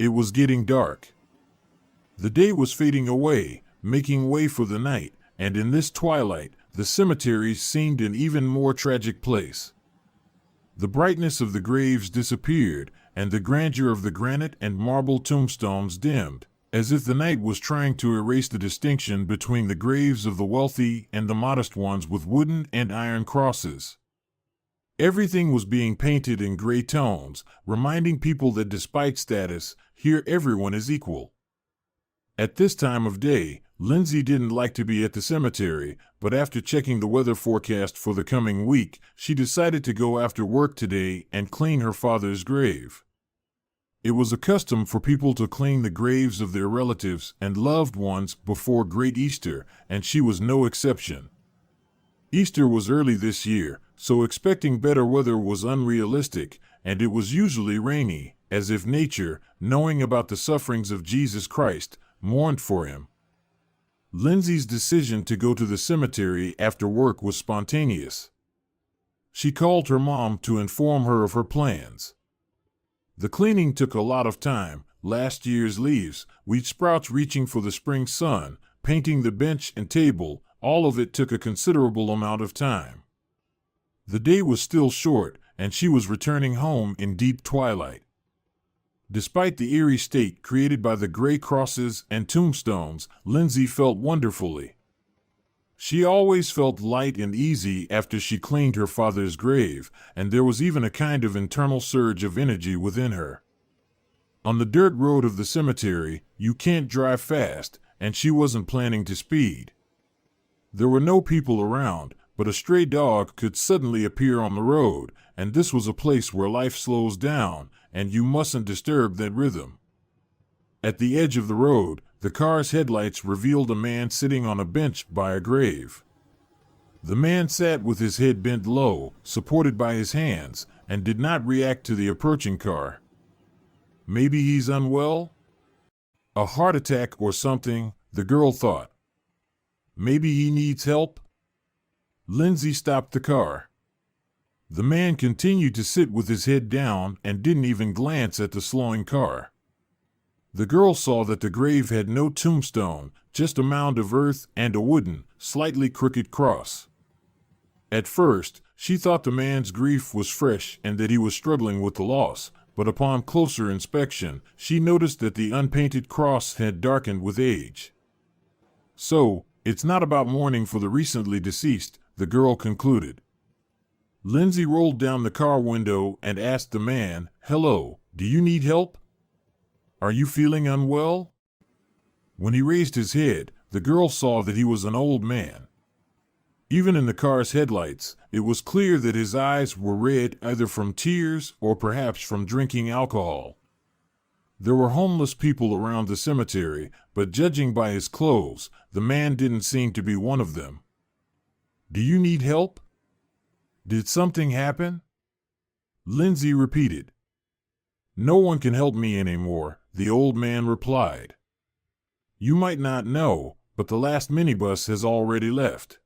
It was getting dark. The day was fading away, making way for the night, and in this twilight, the cemetery seemed an even more tragic place. The brightness of the graves disappeared, and the grandeur of the granite and marble tombstones dimmed, as if the night was trying to erase the distinction between the graves of the wealthy and the modest ones with wooden and iron crosses. Everything was being painted in gray tones, reminding people that despite status, here everyone is equal. At this time of day, Lindsay didn't like to be at the cemetery, but after checking the weather forecast for the coming week, she decided to go after work today and clean her father's grave. It was a custom for people to clean the graves of their relatives and loved ones before Great Easter, and she was no exception. Easter was early this year, so expecting better weather was unrealistic, and it was usually rainy, as if nature, knowing about the sufferings of Jesus Christ, mourned for him. Lindsay's decision to go to the cemetery after work was spontaneous. She called her mom to inform her of her plans. The cleaning took a lot of time, last year's leaves, wheat sprouts reaching for the spring sun, painting the bench and table, all of it took a considerable amount of time. The day was still short, and she was returning home in deep twilight. Despite the eerie state created by the gray crosses and tombstones, Lindsay felt wonderfully. She always felt light and easy after she cleaned her father's grave, and there was even a kind of internal surge of energy within her. On the dirt road of the cemetery, you can't drive fast, and she wasn't planning to speed. There were no people around, but a stray dog could suddenly appear on the road, and this was a place where life slows down, and you mustn't disturb that rhythm. At the edge of the road, the car's headlights revealed a man sitting on a bench by a grave. The man sat with his head bent low, supported by his hands, and did not react to the approaching car. Maybe he's unwell? A heart attack or something, the girl thought. Maybe he needs help? Lindsay stopped the car. The man continued to sit with his head down and didn't even glance at the slowing car. The girl saw that the grave had no tombstone, just a mound of earth and a wooden, slightly crooked cross. At first, she thought the man's grief was fresh and that he was struggling with the loss, but upon closer inspection, she noticed that the unpainted cross had darkened with age. So, it's not about mourning for the recently deceased, the girl concluded. Lindsay rolled down the car window and asked the man, "Hello, do you need help? Are you feeling unwell?" When he raised his head, the girl saw that he was an old man. Even in the car's headlights, it was clear that his eyes were red either from tears or perhaps from drinking alcohol. There were homeless people around the cemetery, but judging by his clothes, the man didn't seem to be one of them. "Do you need help? Did something happen?" Lindsay repeated. "No one can help me anymore," the old man replied. "You might not know, but the last minibus has already left.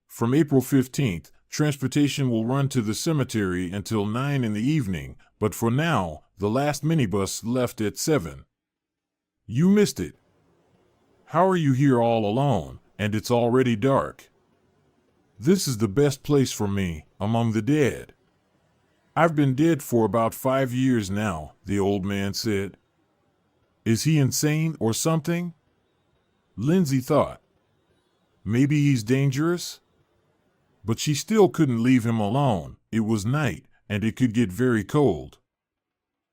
From April 15th, transportation will run to the cemetery until 9 in the evening, but for now, the last minibus left at 7. You missed it. How are you here all alone, and it's already dark? This is the best place for me, among the dead." "I've been dead for about 5 years now," the old man said. "Is he insane or something?" Lindsay thought. Maybe he's dangerous? But she still couldn't leave him alone. It was night, and it could get very cold.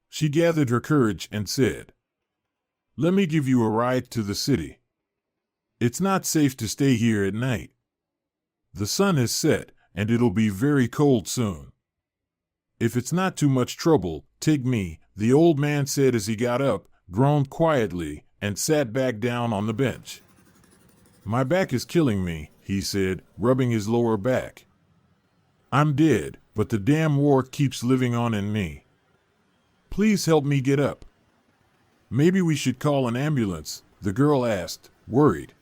She gathered her courage and said, "Let me give you a ride to the city. It's not safe to stay here at night. The sun has set, and it'll be very cold soon. If it's not too much trouble, take me," the old man said as he got up, groaned quietly, and sat back down on the bench. "My back is killing me," he said, rubbing his lower back. "I'm dead, but the damn war keeps living on in me. Please help me get up." "Maybe we should call an ambulance," the girl asked, worried.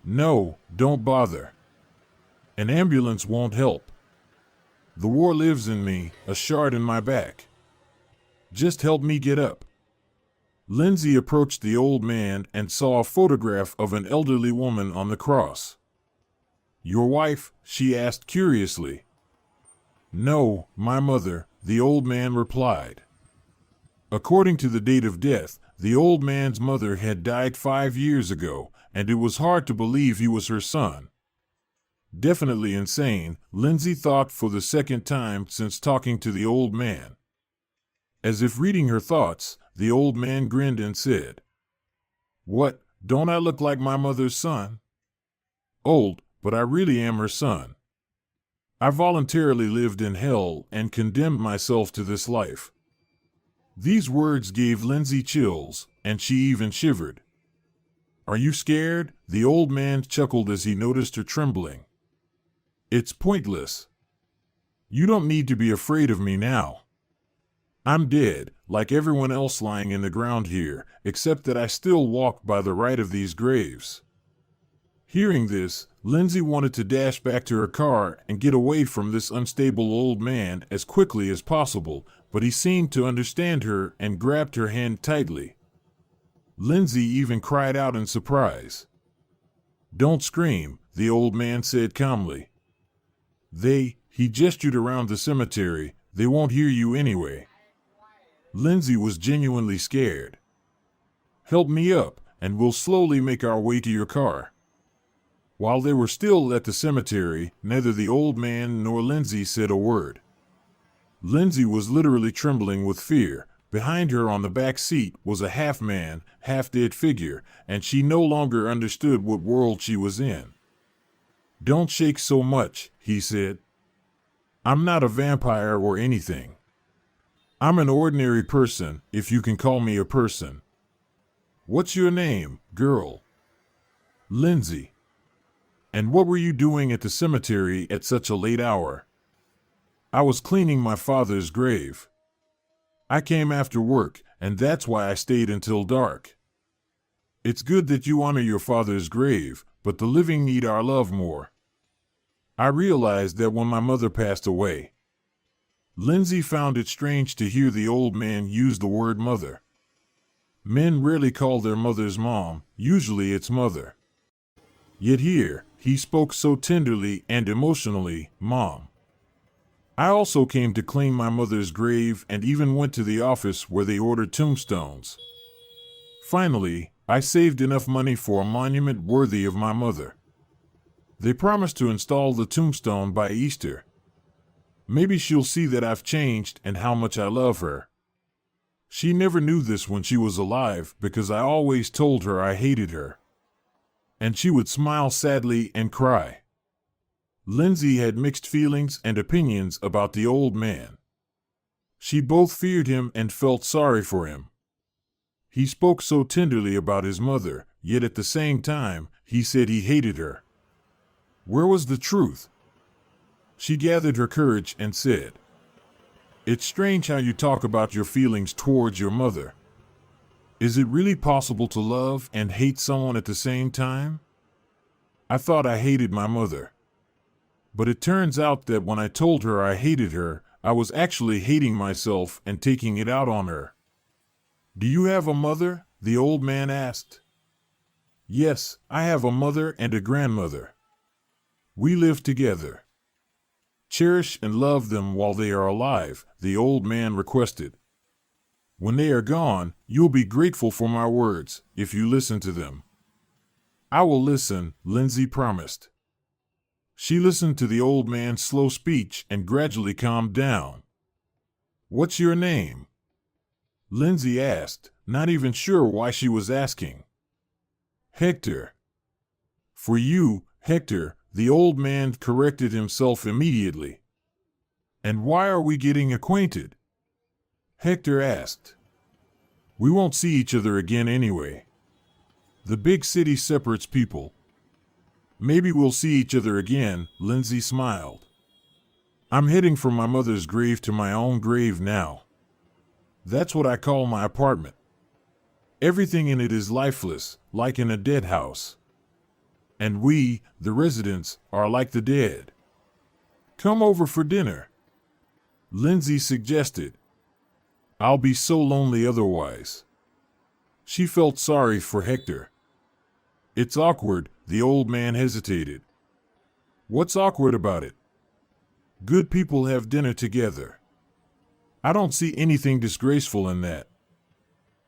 "No, don't bother. An ambulance won't help. The war lives in me, a shard in my back. Just help me get up." Lindsay approached the old man and saw a photograph of an elderly woman on the cross. "Your wife?" she asked curiously. "No, my mother," the old man replied. According to the date of death, the old man's mother had died 5 years ago, and it was hard to believe he was her son. Definitely insane, Lindsay thought for the second time since talking to the old man. As if reading her thoughts, the old man grinned and said, "What, don't I look like my mother's son? Old, but I really am her son. I voluntarily lived in hell and condemned myself to this life." These words gave Lindsay chills, and she even shivered. "Are you scared?" The old man chuckled as he noticed her trembling. "It's pointless. You don't need to be afraid of me now. I'm dead, like everyone else lying in the ground here, except that I still walk by the right of these graves." Hearing this, Lindsay wanted to dash back to her car and get away from this unstable old man as quickly as possible, but he seemed to understand her and grabbed her hand tightly. Lindsay even cried out in surprise. "Don't scream," the old man said calmly. He gestured around the cemetery, "they won't hear you anyway." Lindsay was genuinely scared. "Help me up, and we'll slowly make our way to your car." While they were still at the cemetery, neither the old man nor Lindsay said a word. Lindsay was literally trembling with fear. Behind her on the back seat was a half-man, half-dead figure, and she no longer understood what world she was in. "Don't shake so much," he said. "I'm not a vampire or anything. I'm an ordinary person, if you can call me a person." "What's your name, girl?" "Lindsay." "And what were you doing at the cemetery at such a late hour?" "I was cleaning my father's grave. I came after work, and that's why I stayed until dark." "It's good that you honor your father's grave, but the living need our love more. I realized that when my mother passed away." Lindsay found it strange to hear the old man use the word mother. Men rarely call their mothers mom, usually it's mother. Yet here, he spoke so tenderly and emotionally, "Mom." "I also came to clean my mother's grave and even went to the office where they ordered tombstones. Finally, I saved enough money for a monument worthy of my mother. They promised to install the tombstone by Easter. Maybe she'll see that I've changed and how much I love her. She never knew this when she was alive because I always told her I hated her." And she would smile sadly and cry. Lindsay had mixed feelings and opinions about the old man. She both feared him and felt sorry for him. He spoke so tenderly about his mother, yet at the same time, he said he hated her. Where was the truth? She gathered her courage and said, "It's strange how you talk about your feelings towards your mother. Is it really possible to love and hate someone at the same time? I thought I hated my mother. But it turns out that when I told her I hated her, I was actually hating myself and taking it out on her." "Do you have a mother?" the old man asked. "Yes, I have a mother and a grandmother. We live together. Cherish and love them while they are alive," the old man requested. "When they are gone, you'll be grateful for my words, if you listen to them." "I will listen," Lindsay promised. She listened to the old man's slow speech and gradually calmed down. "What's your name?" Lindsay asked, not even sure why she was asking. "Hector." "For you, Hector," the old man corrected himself immediately. "And why are we getting acquainted?" Hector asked. "We won't see each other again anyway. The big city separates people. Maybe we'll see each other again," Lindsay smiled. "I'm heading from my mother's grave to my own grave now. That's what I call my apartment. Everything in it is lifeless, like in a dead house. And we, the residents, are like the dead. Come over for dinner," Lindsay suggested. "I'll be so lonely otherwise." She felt sorry for Hector. It's awkward, the old man hesitated. What's awkward about it? Good people have dinner together. I don't see anything disgraceful in that.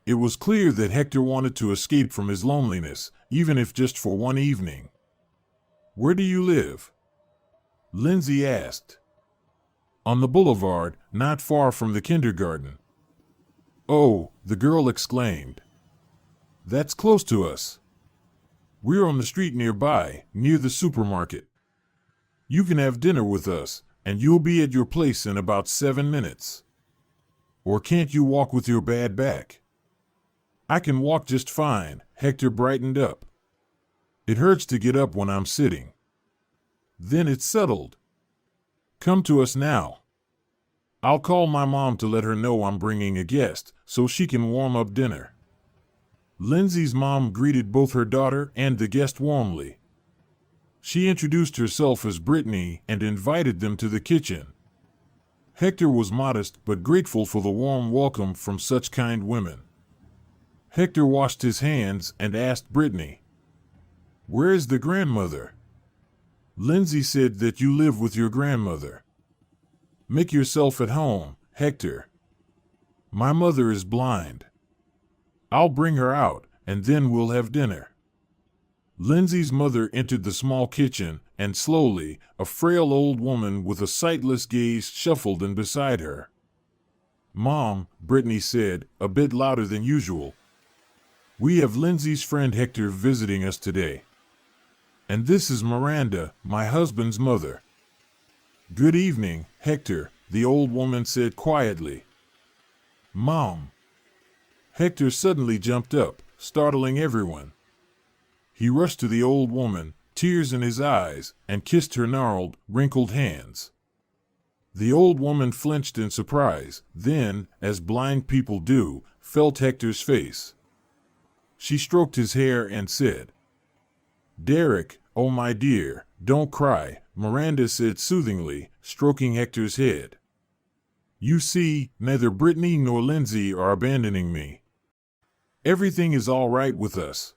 It was clear that Hector wanted to escape from his loneliness, even if just for one evening. Where do you live? Lindsay asked. On the boulevard, not far from the kindergarten. Oh, the girl exclaimed. That's close to us. We're on the street nearby, near the supermarket. You can have dinner with us, and you'll be at your place in about 7 minutes. Or can't you walk with your bad back? I can walk just fine, Hector brightened up. It hurts to get up when I'm sitting. Then it's settled. Come to us now. I'll call my mom to let her know I'm bringing a guest, so she can warm up dinner. Lindsay's mom greeted both her daughter and the guest warmly. She introduced herself as Brittany and invited them to the kitchen. Hector was modest but grateful for the warm welcome from such kind women. Hector washed his hands and asked Brittany, "Where is the grandmother?" Lindsay said that you live with your grandmother. Make yourself at home, Hector. My mother is blind. I'll bring her out, and then we'll have dinner. Lindsay's mother entered the small kitchen, and slowly, a frail old woman with a sightless gaze shuffled in beside her. Mom, Brittany said, a bit louder than usual. We have Lindsay's friend Hector visiting us today. And this is Miranda, my husband's mother. Good evening, Hector, the old woman said quietly. Mom. Hector suddenly jumped up, startling everyone. He rushed to the old woman, tears in his eyes, and kissed her gnarled, wrinkled hands. The old woman flinched in surprise, then, as blind people do, felt Hector's face. She stroked his hair and said, Derek, oh my dear, don't cry, Miranda said soothingly, stroking Hector's head. You see, neither Brittany nor Lindsay are abandoning me. Everything is all right with us.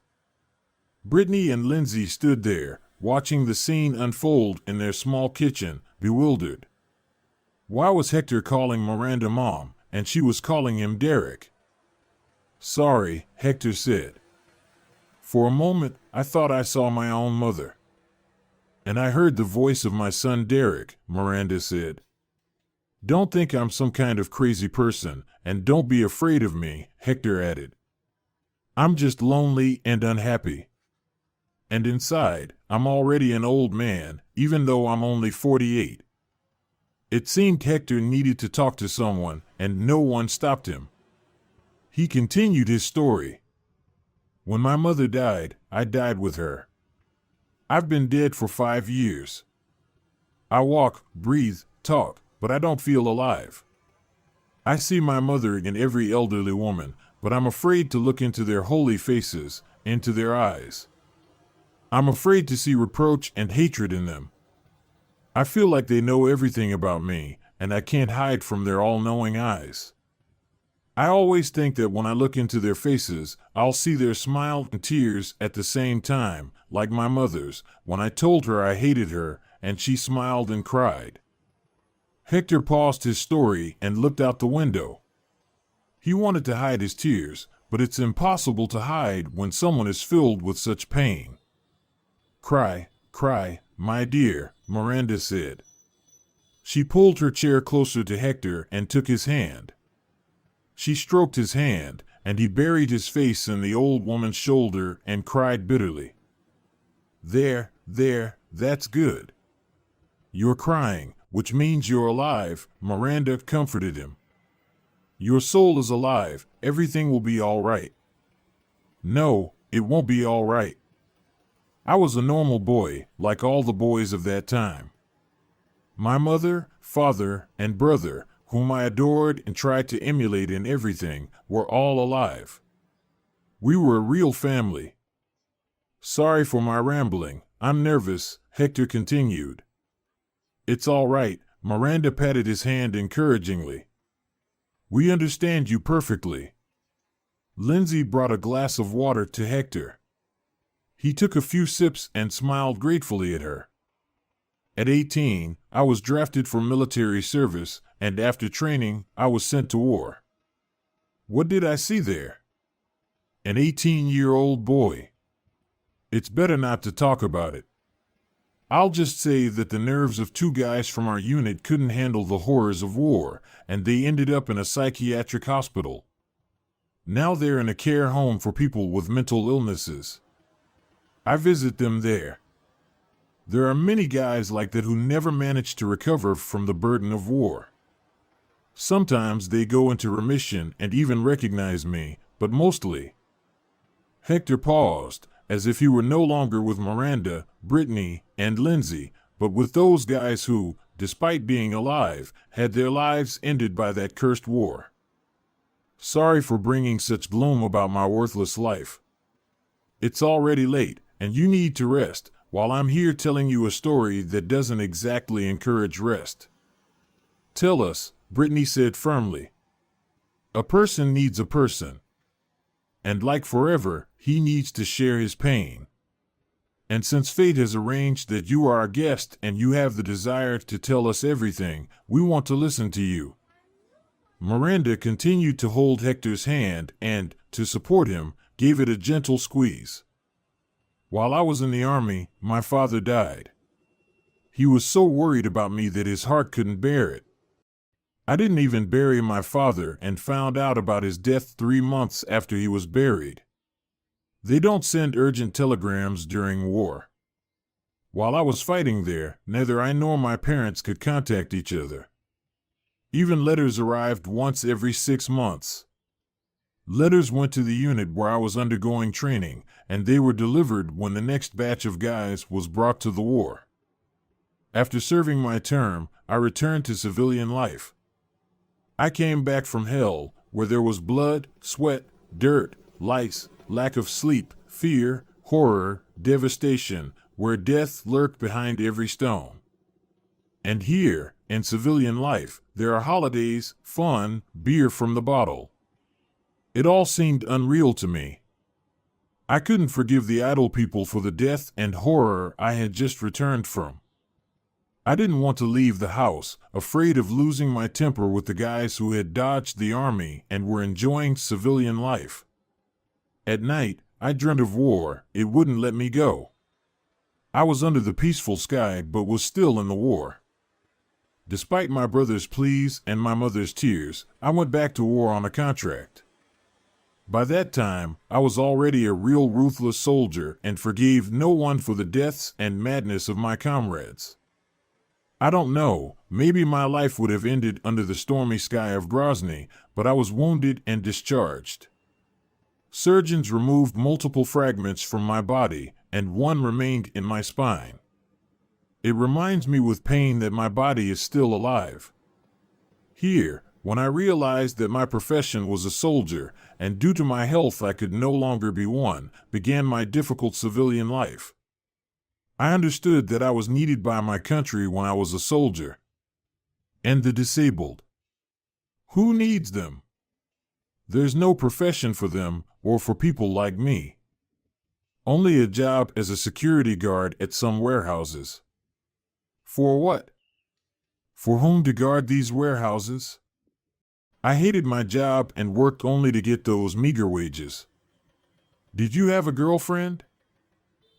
Brittany and Lindsay stood there, watching the scene unfold in their small kitchen, bewildered. Why was Hector calling Miranda Mom, and she was calling him Derek? Sorry, Hector said. For a moment, I thought I saw my own mother. And I heard the voice of my son Derek, Miranda said. Don't think I'm some kind of crazy person, and don't be afraid of me, Hector added. I'm just lonely and unhappy. And inside, I'm already an old man, even though I'm only 48. It seemed Hector needed to talk to someone, and no one stopped him. He continued his story. When my mother died, I died with her. I've been dead for 5 years. I walk, breathe, talk, but I don't feel alive. I see my mother in every elderly woman, but I'm afraid to look into their holy faces, into their eyes. I'm afraid to see reproach and hatred in them. I feel like they know everything about me, and I can't hide from their all-knowing eyes. I always think that when I look into their faces, I'll see their smile and tears at the same time, like my mother's, when I told her I hated her, and she smiled and cried. Hector paused his story and looked out the window. He wanted to hide his tears, but it's impossible to hide when someone is filled with such pain. Cry, cry, my dear, Miranda said. She pulled her chair closer to Hector and took his hand. She stroked his hand, and he buried his face in the old woman's shoulder and cried bitterly. There, that's good. You're crying, which means you're alive, Miranda comforted him. Your soul is alive, everything will be all right. No, it won't be all right. I was a normal boy, like all the boys of that time. My mother, father, and brother, whom I adored and tried to emulate in everything, were all alive. We were a real family. Sorry for my rambling, I'm nervous, Hector continued. It's all right, Miranda patted his hand encouragingly. We understand you perfectly. Lindsay brought a glass of water to Hector. He took a few sips and smiled gratefully at her. At 18, I was drafted for military service, and after training, I was sent to war. What did I see there? An 18-year-old boy. It's better not to talk about it. I'll just say that the nerves of two guys from our unit couldn't handle the horrors of war, and they ended up in a psychiatric hospital. Now they're in a care home for people with mental illnesses. I visit them there. There are many guys like that who never manage to recover from the burden of war. Sometimes they go into remission and even recognize me, but mostly. Hector paused, as if he were no longer with Miranda, Brittany, and Lindsay, but with those guys who, despite being alive, had their lives ended by that cursed war. Sorry for bringing such gloom about my worthless life. It's already late, and you need to rest, while I'm here telling you a story that doesn't exactly encourage rest. Tell us, Brittany said firmly. A person needs a person. And like forever, he needs to share his pain. And since fate has arranged that you are our guest and you have the desire to tell us everything, we want to listen to you. Miranda continued to hold Hector's hand and, to support him, gave it a gentle squeeze. While I was in the army, my father died. He was so worried about me that his heart couldn't bear it. I didn't even bury my father and found out about his death 3 months after he was buried. They don't send urgent telegrams during war. While I was fighting there, neither I nor my parents could contact each other. Even letters arrived once every 6 months. Letters went to the unit where I was undergoing training, and they were delivered when the next batch of guys was brought to the war. After serving my term, I returned to civilian life. I came back from hell, where there was blood, sweat, dirt, lice, lack of sleep, fear, horror, devastation, where death lurked behind every stone. And here, in civilian life, there are holidays, fun, beer from the bottle. It all seemed unreal to me. I couldn't forgive the idle people for the death and horror I had just returned from. I didn't want to leave the house, afraid of losing my temper with the guys who had dodged the army and were enjoying civilian life. At night, I dreamt of war. It wouldn't let me go. I was under the peaceful sky but was still in the war. Despite my brother's pleas and my mother's tears, I went back to war on a contract. By that time, I was already a real ruthless soldier and forgave no one for the deaths and madness of my comrades. I don't know, maybe my life would have ended under the stormy sky of Grozny, but I was wounded and discharged. Surgeons removed multiple fragments from my body, and one remained in my spine. It reminds me with pain that my body is still alive. Here, when I realized that my profession was a soldier, and due to my health I could no longer be one, began my difficult civilian life. I understood that I was needed by my country when I was a soldier. And the disabled. Who needs them? There's no profession for them, or for people like me. Only a job as a security guard at some warehouses. For what? For whom to guard these warehouses? I hated my job and worked only to get those meager wages. Did you have a girlfriend?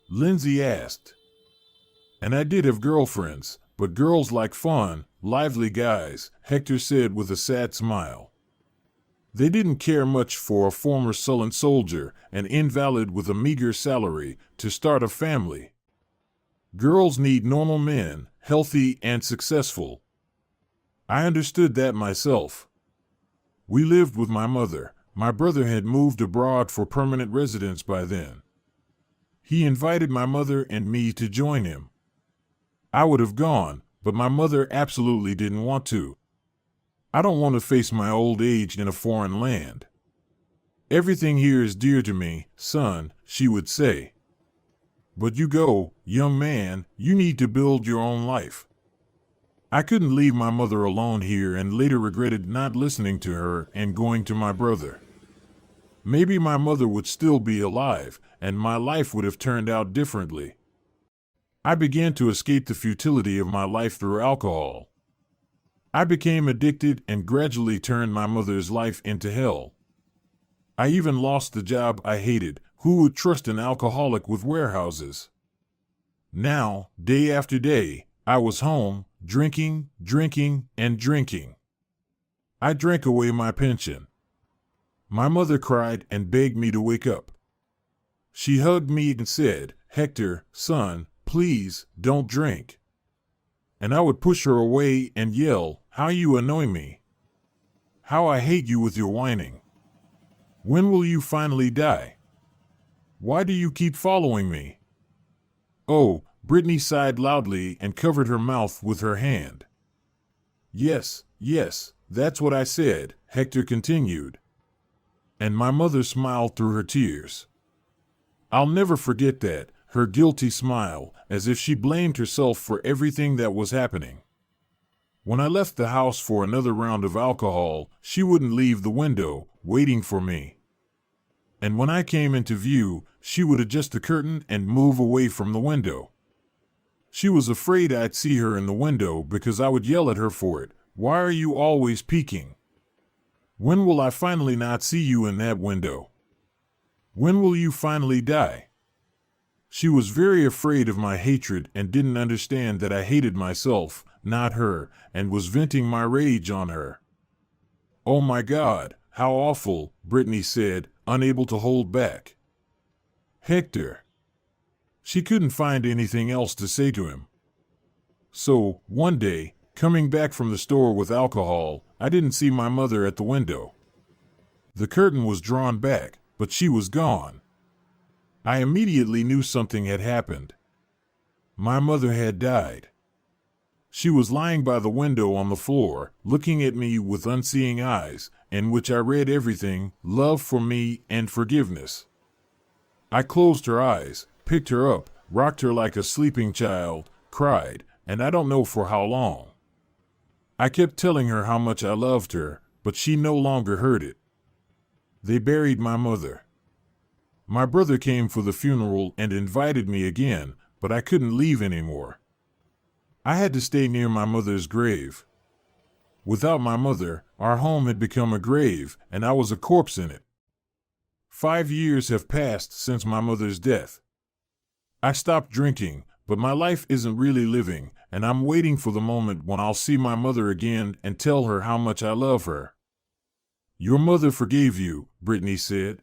Lindsay asked. And I did have girlfriends, but girls like fun, lively guys, Hector said with a sad smile. They didn't care much for a former sullen soldier, an invalid with a meager salary, to start a family. Girls need normal men, healthy and successful. I understood that myself. We lived with my mother. My brother had moved abroad for permanent residence by then. He invited my mother and me to join him. I would have gone, but my mother absolutely didn't want to. I don't want to face my old age in a foreign land. Everything here is dear to me, son, she would say. But you go, young man, you need to build your own life. I couldn't leave my mother alone here and later regretted not listening to her and going to my brother. maybe my mother would still be alive, and my life would have turned out differently. I began to escape the futility of my life through alcohol. I became addicted and gradually turned my mother's life into hell. I even lost the job I hated. Who would trust an alcoholic with warehouses? Now, day after day, I was home, drinking, and drinking. I drank away my pension. My mother cried and begged me to wake up. She hugged me and said, "Hector, son, please, don't drink." And I would push her away and yell, "How you annoy me! How I hate you with your whining! When will you finally die? Why do you keep following me?" Oh, Brittany sighed loudly and covered her mouth with her hand. Yes, that's what I said," Hector continued. And my mother smiled through her tears. I'll never forget that, her guilty smile, as if she blamed herself for everything that was happening. When I left the house for another round of alcohol, she wouldn't leave the window, waiting for me. And when I came into view, she would adjust the curtain and move away from the window. She was afraid I'd see her in the window because I would yell at her for it. "Why are you always peeking? When will I finally not see you in that window? When will you finally die?" She was very afraid of my hatred and didn't understand that I hated myself, not her, and was venting my rage on her. "Oh my God, how awful," Brittany said, unable to hold back. "Hector." She couldn't find anything else to say to him. So, one day, coming back from the store with alcohol, I didn't see my mother at the window. The curtain was drawn back, but she was gone. I immediately knew something had happened. My mother had died. She was lying by the window on the floor, looking at me with unseeing eyes, in which I read everything: love for me and forgiveness. I closed her eyes, picked her up, rocked her like a sleeping child, cried, and I don't know for how long. I kept telling her how much I loved her, but she no longer heard it. They buried my mother. My brother came for the funeral and invited me again, but I couldn't leave anymore. I had to stay near my mother's grave. Without my mother, our home had become a grave, and I was a corpse in it. 5 years have passed since my mother's death. I stopped drinking, but my life isn't really living, and I'm waiting for the moment when I'll see my mother again and tell her how much I love her. "Your mother forgave you," Brittany said.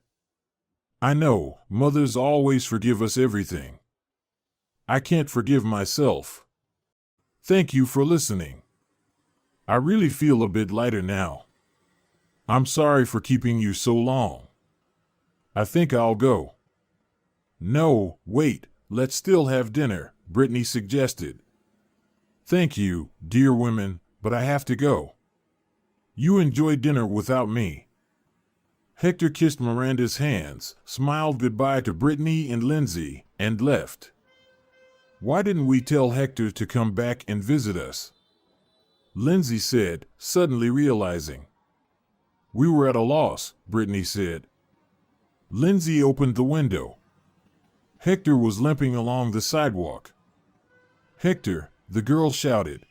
"I know, mothers always forgive us everything. I can't forgive myself. Thank you for listening. I really feel a bit lighter now. I'm sorry for keeping you so long. I think I'll go." "No, wait, let's still have dinner," Brittany suggested. "Thank you, dear women, but I have to go. You enjoy dinner without me." Hector kissed Miranda's hands, smiled goodbye to Brittany and Lindsay, and left. "Why didn't we tell Hector to come back and visit us?" Lindsay said, suddenly realizing. "We were at a loss," Brittany said. Lindsay opened the window. Hector was limping along the sidewalk. "Hector," the girl shouted.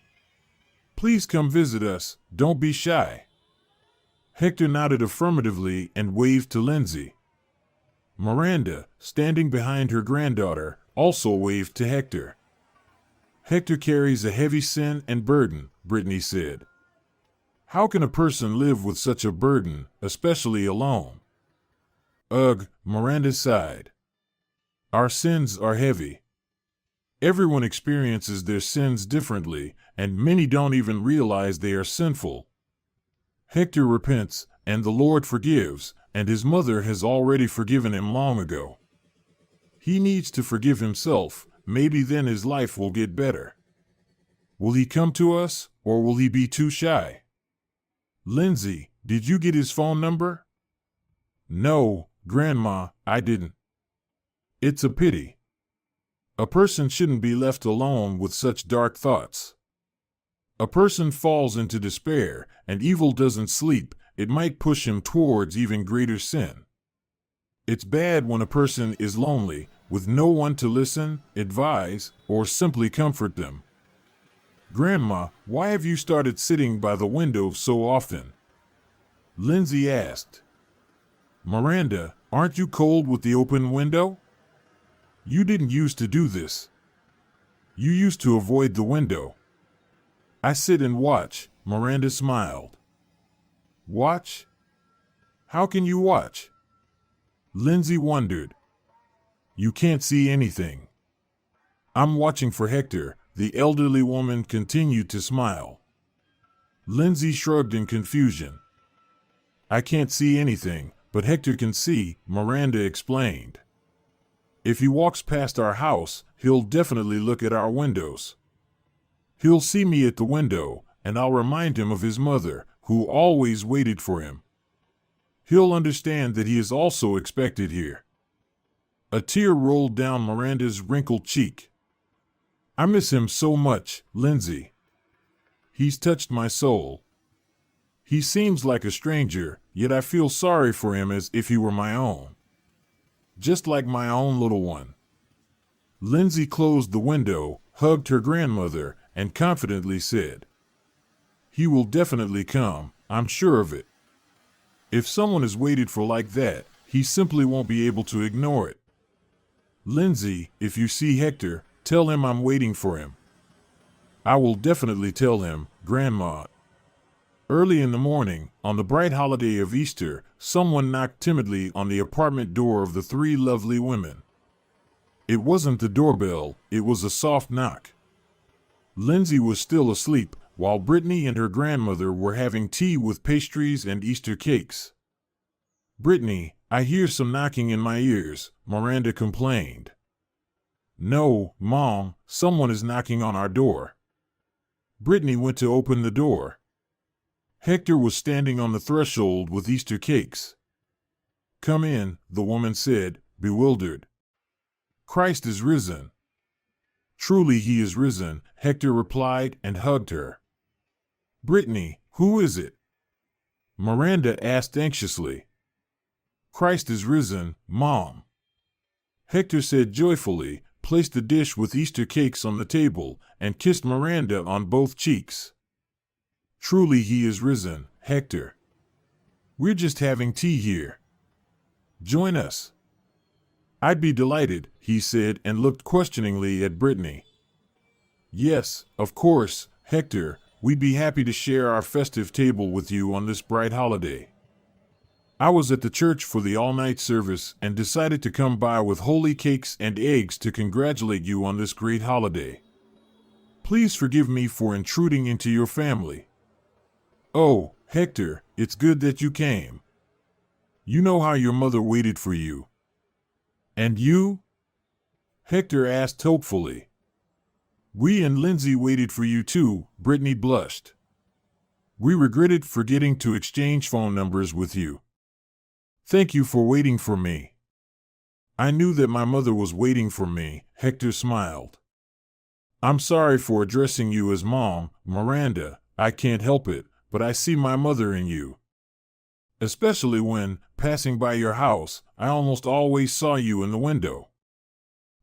"Please come visit us, don't be shy." Hector nodded affirmatively and waved to Lindsay. Miranda, standing behind her granddaughter, also waved to Hector. "Hector carries a heavy sin and burden," Brittany said. "How can a person live with such a burden, especially alone?" "Ugh," Miranda sighed. "Our sins are heavy. Everyone experiences their sins differently, and many don't even realize they are sinful. Hector repents, and the Lord forgives, and his mother has already forgiven him long ago. He needs to forgive himself, maybe then his life will get better. Will he come to us, or will he be too shy?" "Lindsay, did you get his phone number?" "No, Grandma, I didn't. It's a pity. A person shouldn't be left alone with such dark thoughts. A person falls into despair, and evil doesn't sleep. It might push him towards even greater sin. It's bad when a person is lonely, with no one to listen, advise, or simply comfort them. Grandma, why have you started sitting by the window so often? Lindsay asked. Miranda, aren't you cold with the open window? You didn't used to do this. You used to avoid the window. I sit and watch, Miranda smiled. Watch? How can you watch? Lindsay wondered. You can't see anything. I'm watching for Hector, the elderly woman continued to smile. Lindsay shrugged in confusion. I can't see anything, but Hector can see, Miranda explained. If he walks past our house, he'll definitely look at our windows. He'll see me at the window, and I'll remind him of his mother, who always waited for him. He'll understand that he is also expected here. A tear rolled down Miranda's wrinkled cheek. I miss him so much, Lindsay. He's touched my soul. He seems like a stranger, yet I feel sorry for him as if he were my own. Just like my own little one. Lindsay closed the window, hugged her grandmother, and confidently said, He will definitely come, I'm sure of it. If someone is waited for like that, he simply won't be able to ignore it. Lindsay, if you see Hector, tell him I'm waiting for him. I will definitely tell him, Grandma. Early in the morning, on the bright holiday of Easter, someone knocked timidly on the apartment door of the three lovely women. It wasn't the doorbell, it was a soft knock. Lindsay was still asleep, while Brittany and her grandmother were having tea with pastries and Easter cakes. Brittany, I hear some knocking in my ears, Miranda complained. No, Mom, someone is knocking on our door. Brittany went to open the door. Hector was standing on the threshold with Easter cakes. Come in, the woman said, bewildered. Christ is risen. Truly he is risen, Hector replied and hugged her. Brittany, who is it? Miranda asked anxiously. Christ is risen, Mom. Hector said joyfully, placed the dish with Easter cakes on the table, and kissed Miranda on both cheeks. Truly he is risen, Hector. We're just having tea here. Join us. I'd be delighted, he said and looked questioningly at Brittany. Yes, of course, Hector, we'd be happy to share our festive table with you on this bright holiday. I was at the church for the all-night service and decided to come by with holy cakes and eggs to congratulate you on this great holiday. Please forgive me for intruding into your family. Oh, Hector, it's good that you came. You know how your mother waited for you. And you? Hector asked hopefully. We and Lindsay waited for you too, Brittany blushed. We regretted forgetting to exchange phone numbers with you. Thank you for waiting for me. I knew that my mother was waiting for me, Hector smiled. I'm sorry for addressing you as Mom, Miranda, I can't help it, but I see my mother in you. Especially when, passing by your house, I almost always saw you in the window.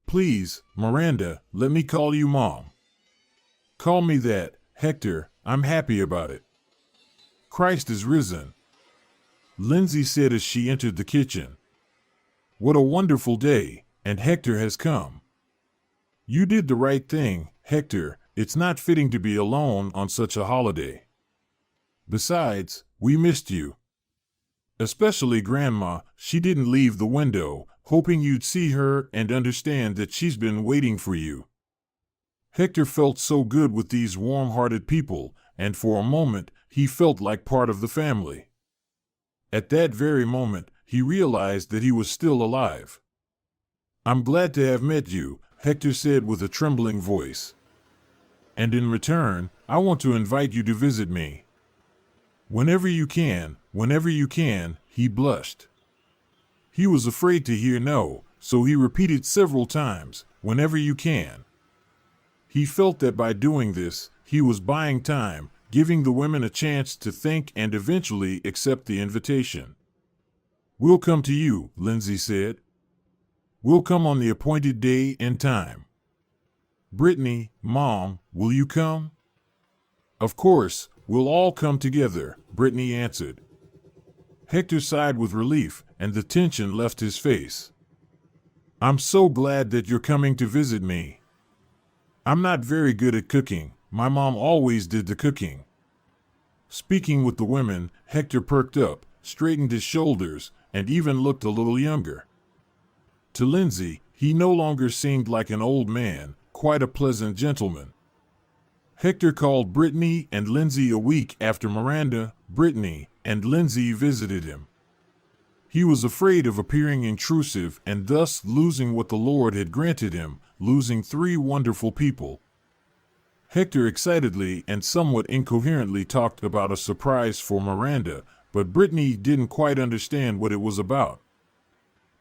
Please, Miranda, let me call you Mom. Call me that, Hector, I'm happy about it. Christ is risen. Lindsay said as she entered the kitchen. What a wonderful day, and Hector has come. You did the right thing, Hector, it's not fitting to be alone on such a holiday. Besides, we missed you. Especially Grandma, she didn't leave the window, hoping you'd see her and understand that she's been waiting for you. Hector felt so good with these warm-hearted people, and for a moment, he felt like part of the family. At that very moment, he realized that he was still alive. I'm glad to have met you, Hector said with a trembling voice. And in return, I want to invite you to visit me. Whenever you can, he blushed. He was afraid to hear no, so he repeated several times, whenever you can. He felt that by doing this, he was buying time, giving the women a chance to think and eventually accept the invitation. We'll come to you, Lindsay said. We'll come on the appointed day and time. Brittany, Mom, will you come? Of course, we'll all come together, Brittany answered. Hector sighed with relief, and the tension left his face. I'm so glad that you're coming to visit me. I'm not very good at cooking. My mom always did the cooking. Speaking with the women, Hector perked up, straightened his shoulders, and even looked a little younger. To Lindsay, he no longer seemed like an old man, quite a pleasant gentleman. Hector called Brittany and Lindsay a week after Miranda, Brittany, and Lindsay visited him. He was afraid of appearing intrusive and thus losing what the Lord had granted him, losing 3 wonderful people. Hector excitedly and somewhat incoherently talked about a surprise for Miranda, but Brittany didn't quite understand what it was about.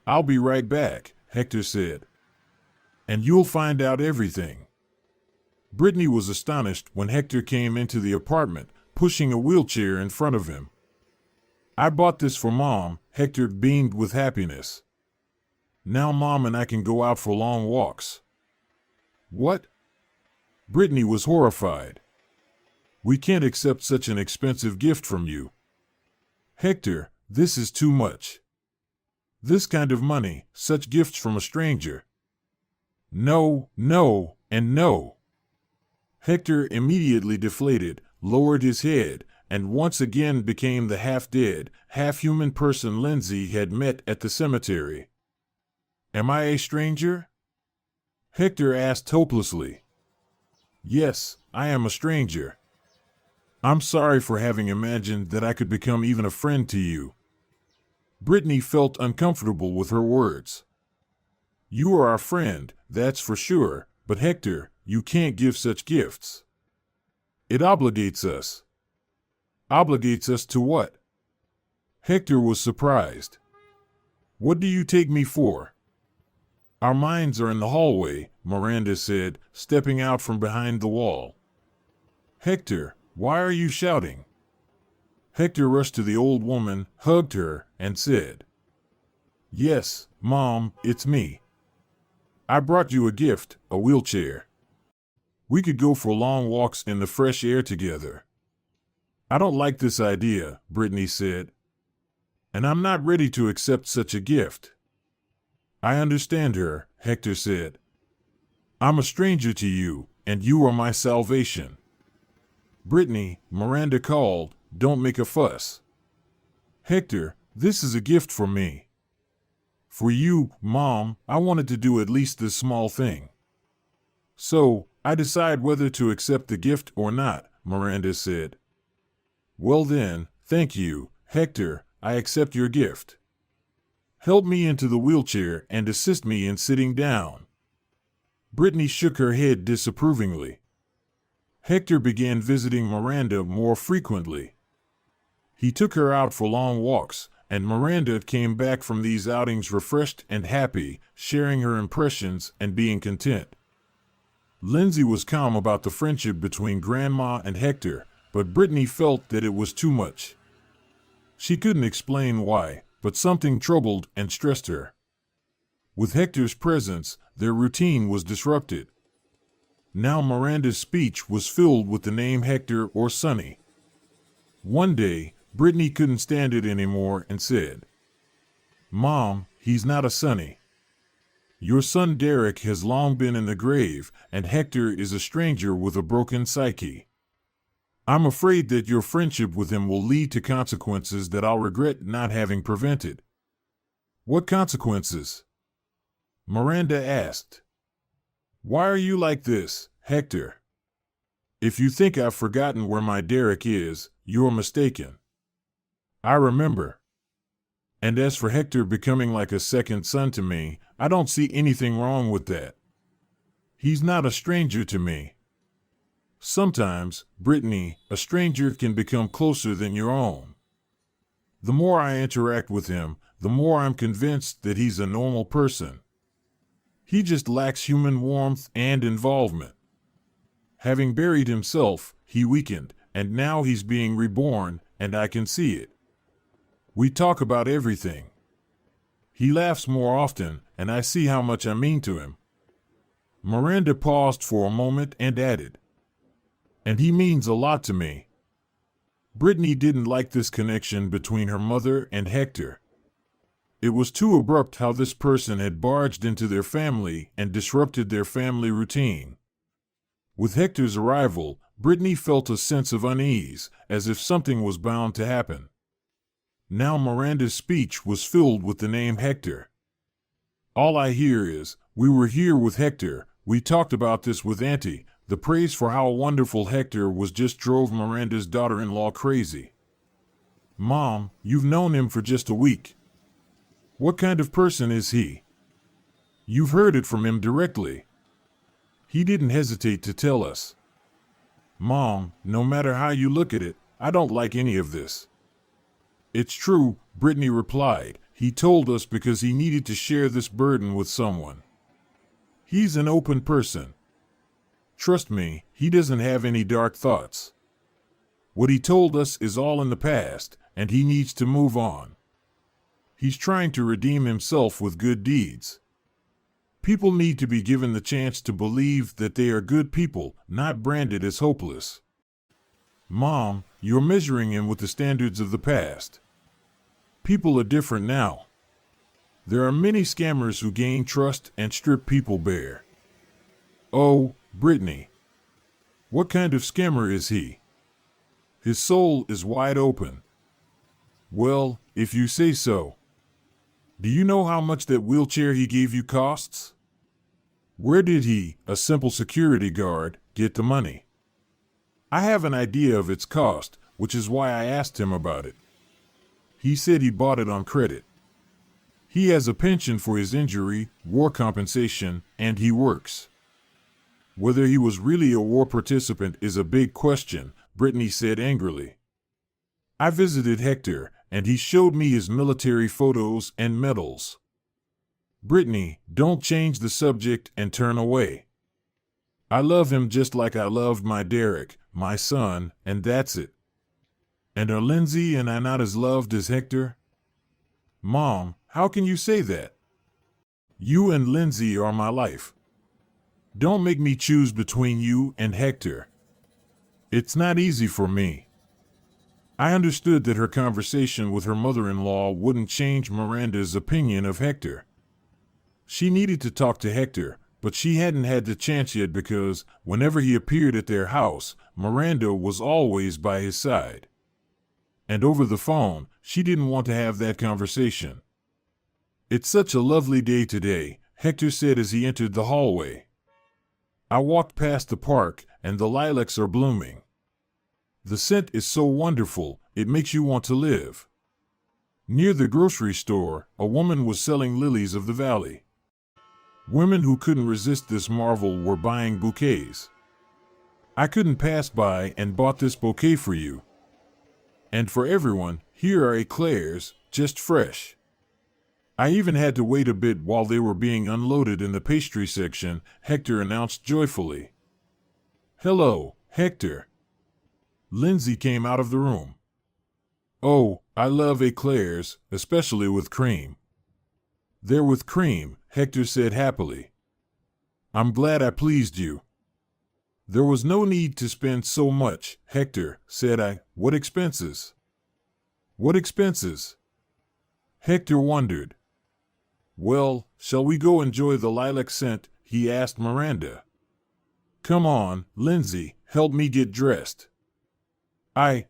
I'll be right back, Hector said. And you'll find out everything. Brittany was astonished when Hector came into the apartment, pushing a wheelchair in front of him. I bought this for Mom, Hector beamed with happiness. Now Mom and I can go out for long walks. What? Brittany was horrified. We can't accept such an expensive gift from you. Hector, this is too much. This kind of money, such gifts from a stranger. No, no, and no. Hector immediately deflated, lowered his head, and once again became the half-dead, half-human person Lindsay had met at the cemetery. Am I a stranger? Hector asked hopelessly. Yes, I am a stranger. I'm sorry for having imagined that I could become even a friend to you. Brittany felt uncomfortable with her words. You are our friend, that's for sure, but Hector, you can't give such gifts. It obligates us. Obligates us to what? Hector was surprised. What do you take me for? Our minds are in the hallway, Miranda said, stepping out from behind the wall. Hector, why are you shouting? Hector rushed to the old woman, hugged her, and said, Yes, Mom, it's me. I brought you a gift, a wheelchair. We could go for long walks in the fresh air together. I don't like this idea, Brittany said. And I'm not ready to accept such a gift. I understand her, Hector said. I'm a stranger to you, and you are my salvation. Brittany, Miranda called, don't make a fuss. Hector, this is a gift for me. For you, Mom, I wanted to do at least this small thing. So, I decide whether to accept the gift or not, Miranda said. Well then, thank you, Hector, I accept your gift. Help me into the wheelchair and assist me in sitting down. Brittany shook her head disapprovingly. Hector began visiting Miranda more frequently. He took her out for long walks, and Miranda came back from these outings refreshed and happy, sharing her impressions and being content. Lindsay was calm about the friendship between Grandma and Hector, but Brittany felt that it was too much. She couldn't explain why, but something troubled and stressed her. With Hector's presence, their routine was disrupted. Now Miranda's speech was filled with the name Hector or Sonny. One day, Brittany couldn't stand it anymore and said, Mom, he's not a Sonny. Your son Derek has long been in the grave, and Hector is a stranger with a broken psyche. I'm afraid that your friendship with him will lead to consequences that I'll regret not having prevented. What consequences? Miranda asked. Why are you like this, Hector? If you think I've forgotten where my Derek is, you're mistaken. I remember. And as for Hector becoming like a second son to me, I don't see anything wrong with that. He's not a stranger to me. Sometimes, Brittany, a stranger can become closer than your own. The more I interact with him, the more I'm convinced that he's a normal person. He just lacks human warmth and involvement. Having buried himself, he weakened, and now he's being reborn, and I can see it. We talk about everything. He laughs more often, and I see how much I mean to him." Miranda paused for a moment and added, "And he means a lot to me." Brittany didn't like this connection between her mother and Hector. It was too abrupt how this person had barged into their family and disrupted their family routine. With Hector's arrival, Brittany felt a sense of unease, as if something was bound to happen. Now Miranda's speech was filled with the name Hector. "All I hear is, 'We were here with Hector, we talked about this with Auntie.'" The praise for how wonderful Hector was just drove Miranda's daughter-in-law crazy. "Mom, you've known him for just a week. What kind of person is he? You've heard it from him directly. He didn't hesitate to tell us." "Mom, no matter how you look at it, I don't like any of this." "It's true," Brittany replied. "He told us because he needed to share this burden with someone. He's an open person. Trust me, he doesn't have any dark thoughts. What he told us is all in the past, and he needs to move on. He's trying to redeem himself with good deeds. People need to be given the chance to believe that they are good people, not branded as hopeless." "Mom, you're measuring him with the standards of the past. People are different now. There are many scammers who gain trust and strip people bare." "Oh, Brittany. What kind of scammer is he?" "His soul is wide open." "Well, if you say so. Do you know how much that wheelchair he gave you costs? Where did he, a simple security guard, get the money?" "I have an idea of its cost, which is why I asked him about it. He said he bought it on credit. He has a pension for his injury, war compensation, and he works." "Whether he was really a war participant is a big question," Brittany said angrily. "I visited Hector, and he showed me his military photos and medals." "Brittany, don't change the subject and turn away. I love him just like I loved my Derek, my son, and that's it. And are Lindsay and I not as loved as Hector?" "Mom, how can you say that? You and Lindsay are my life. Don't make me choose between you and Hector. It's not easy for me." I understood that her conversation with her mother-in-law wouldn't change Miranda's opinion of Hector. She needed to talk to Hector, but she hadn't had the chance yet because, whenever he appeared at their house, Miranda was always by his side. And over the phone, she didn't want to have that conversation. "It's such a lovely day today," Hector said as he entered the hallway. "I walked past the park, and the lilacs are blooming. The scent is so wonderful, it makes you want to live." Near the grocery store, a woman was selling lilies of the valley. Women who couldn't resist this marvel were buying bouquets. "I couldn't pass by and bought this bouquet for you. And for everyone, here are eclairs, just fresh. I even had to wait a bit while they were being unloaded in the pastry section," Hector announced joyfully. "Hello, Hector." Lindsay came out of the room. "Oh, I love eclairs, especially with cream." "They're with cream," Hector said happily. "I'm glad I pleased you." "There was no need to spend so much, Hector," said I. "What expenses?" "What expenses?" Hector wondered. "Well, shall we go enjoy the lilac scent?" he asked Miranda. "Come on, Lindsay, help me get dressed."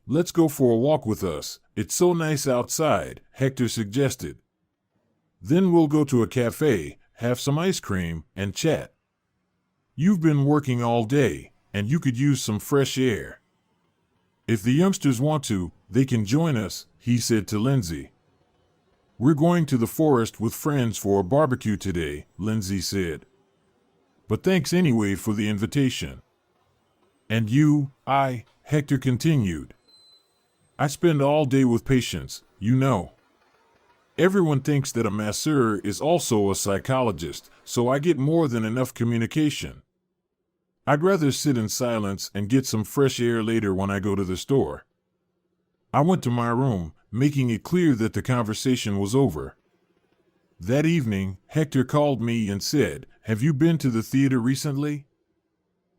Let's go for a walk with us. It's so nice outside," Hector suggested. "Then we'll go to a cafe, have some ice cream, and chat. You've been working all day, and you could use some fresh air. If the youngsters want to, they can join us," he said to Lindsay. "We're going to the forest with friends for a barbecue today," Lindsay said. "But thanks anyway for the invitation." "And you, Hector continued. "I spend all day with patients, you know. Everyone thinks that a masseur is also a psychologist, so I get more than enough communication. I'd rather sit in silence and get some fresh air later when I go to the store." I went to my room, making it clear that the conversation was over. That evening, Hector called me and said, "Have you been to the theater recently?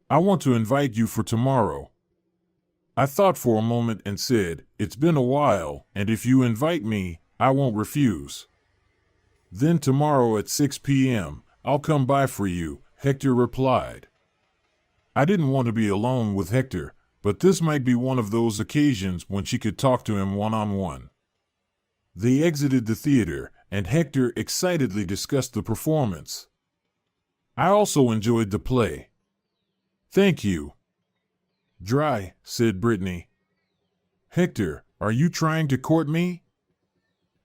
I want to invite you for tomorrow." I thought for a moment and said, "It's been a while, and if you invite me, I won't refuse." "Then tomorrow at 6 p.m., I'll come by for you," Hector replied. I didn't want to be alone with Hector, but this might be one of those occasions when she could talk to him one-on-one. They exited the theater, and Hector excitedly discussed the performance. "I also enjoyed the play." "Thank you." "Dry," said Brittany. "Hector, are you trying to court me?"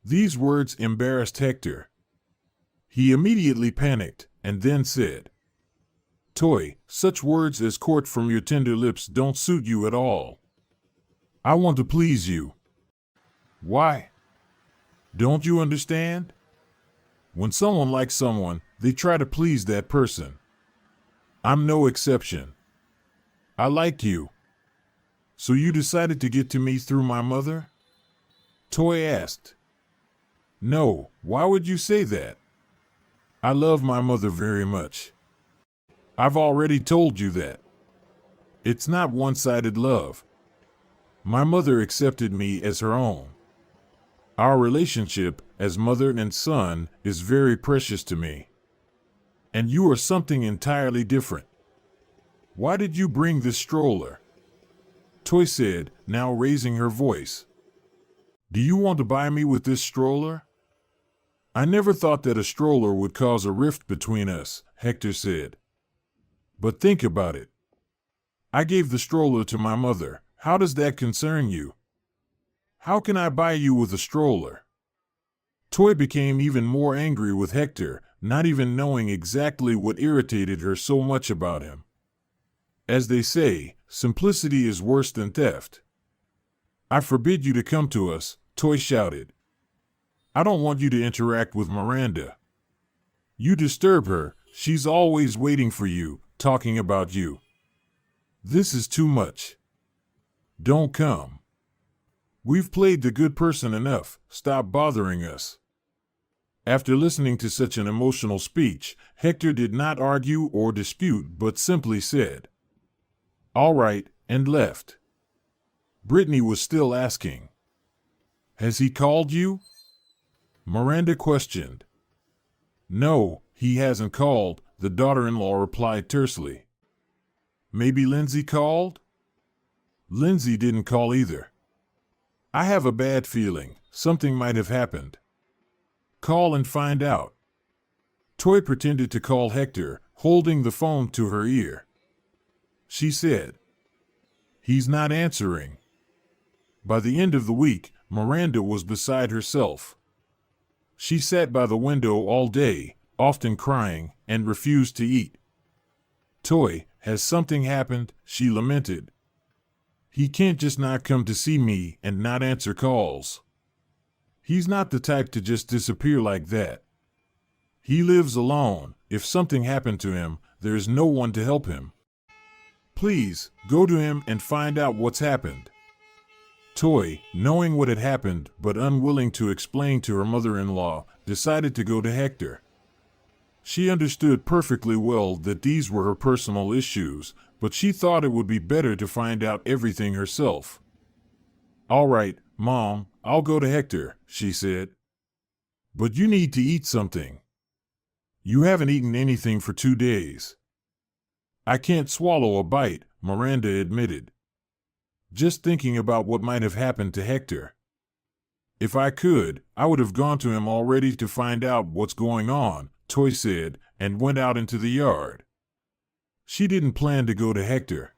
These words embarrassed Hector. He immediately panicked, and then said, "Toy, such words as court from your tender lips don't suit you at all. I want to please you." "Why? Don't you understand? When someone likes someone, they try to please that person. I'm no exception. I liked you. So you decided to get to me through my mother?" Toy asked. "No, why would you say that? I love my mother very much. I've already told you that. It's not one-sided love. My mother accepted me as her own. Our relationship as mother and son is very precious to me. And you are something entirely different. Why did you bring this stroller?" Toy said, now raising her voice. "Do you want to buy me with this stroller?" "I never thought that a stroller would cause a rift between us," Hector said. "But think about it. I gave the stroller to my mother. How does that concern you? How can I buy you with a stroller?" Toy became even more angry with Hector, not even knowing exactly what irritated her so much about him. As they say, simplicity is worse than theft. "I forbid you to come to us," Toy shouted. "I don't want you to interact with Miranda. You disturb her, she's always waiting for you, talking about you. This is too much. Don't come. We've played the good person enough, stop bothering us." After listening to such an emotional speech, Hector did not argue or dispute but simply said, "All right," and left. Brittany was still asking, "Has he called you?" Miranda questioned. "No, he hasn't called," the daughter-in-law replied tersely. "Maybe Lindsay called?" "Lindsay didn't call either. I have a bad feeling something might have happened. Call and find out." Toy pretended to call Hector, holding the phone to her ear. She said, "He's not answering." By the end of the week, Miranda was beside herself. She sat by the window all day, often crying, and refused to eat. "Toy, has something happened?" she lamented. "He can't just not come to see me and not answer calls. He's not the type to just disappear like that. He lives alone. If something happened to him, there's no one to help him. Please, go to him and find out what's happened." Toy, knowing what had happened but unwilling to explain to her mother-in-law, decided to go to Hector. She understood perfectly well that these were her personal issues, but she thought it would be better to find out everything herself. "All right, Mom, I'll go to Hector," she said. "But you need to eat something. You haven't eaten anything for 2 days." "I can't swallow a bite," Miranda admitted. "Just thinking about what might have happened to Hector. If I could, I would have gone to him already to find out what's going on," Toy said, and went out into the yard. She didn't plan to go to Hector.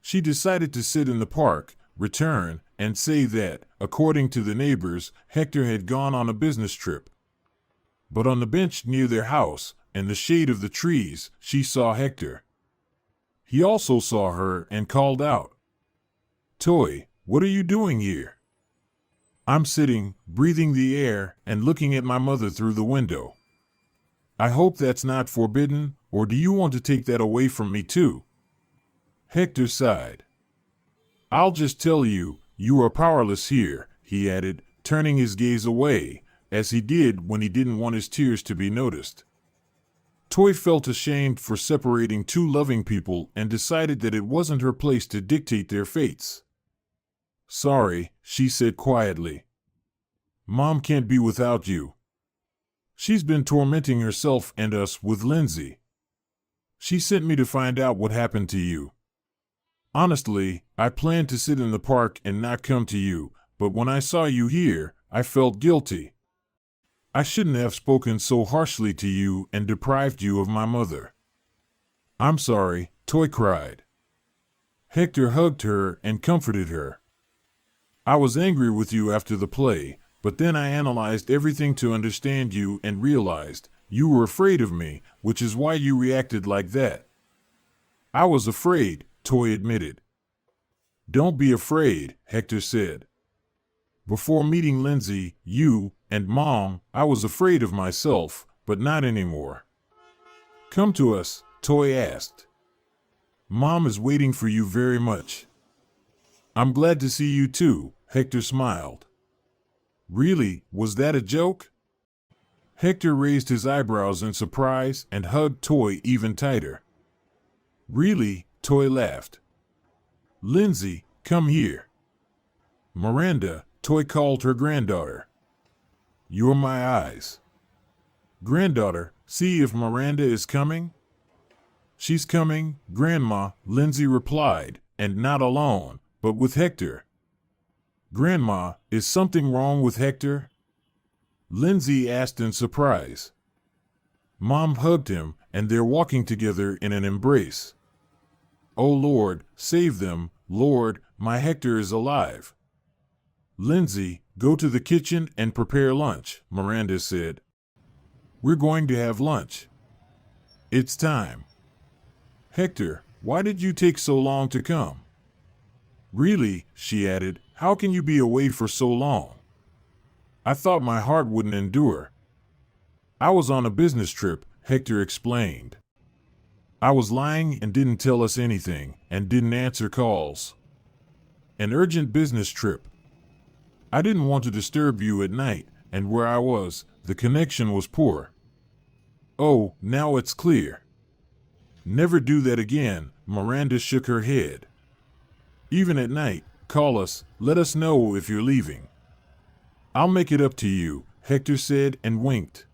She decided to sit in the park, return, and say that, according to the neighbors, Hector had gone on a business trip. But on the bench near their house, in the shade of the trees, she saw Hector. He also saw her and called out, "Toy, what are you doing here?" "I'm sitting, breathing the air, and looking at my mother through the window." "I hope that's not forbidden, or do you want to take that away from me too?" Hector sighed. "I'll just tell you, you are powerless here," he added, turning his gaze away, as he did when he didn't want his tears to be noticed. Toy felt ashamed for separating two loving people and decided that it wasn't her place to dictate their fates. "Sorry," she said quietly. "Mom can't be without you. She's been tormenting herself and us with Lindsay. She sent me to find out what happened to you. Honestly, I planned to sit in the park and not come to you, but when I saw you here, I felt guilty. I shouldn't have spoken so harshly to you and deprived you of my mother." "I'm sorry," Toy cried. Hector hugged her and comforted her. "I was angry with you after the play, but then I analyzed everything to understand you and realized you were afraid of me, which is why you reacted like that." "I was afraid," Toy admitted. "Don't be afraid," Hector said. "Before meeting Lindsay, you, and Mom, I was afraid of myself, but not anymore." "Come to us?" Toy asked. "Mom is waiting for you very much." "I'm glad to see you too," Hector smiled. "Really, was that a joke?" Hector raised his eyebrows in surprise and hugged Toy even tighter. "Really?" Toy laughed. "Lindsay, come here." "Miranda," Toy called her granddaughter. "You're my eyes." "Granddaughter, see if Miranda is coming?" "She's coming, Grandma," Lindsay replied, "and not alone, but with Hector." "Grandma, is something wrong with Hector?" Lindsay asked in surprise. Mom hugged him, and they're walking together in an embrace. "Oh Lord, save them, Lord, my Hector is alive." "Lindsay, go to the kitchen and prepare lunch," Miranda said. "We're going to have lunch. It's time." "Hector, why did you take so long to come?" "Really," she added, "how can you be away for so long? I thought my heart wouldn't endure." "I was on a business trip," Hector explained. "I was lying and didn't tell us anything, and didn't answer calls. An urgent business trip. I didn't want to disturb you at night, and where I was, the connection was poor." "Oh, now it's clear." "Never do that again," Miranda shook her head. "Even at night, call us, let us know if you're leaving." "I'll make it up to you," Hector said and winked.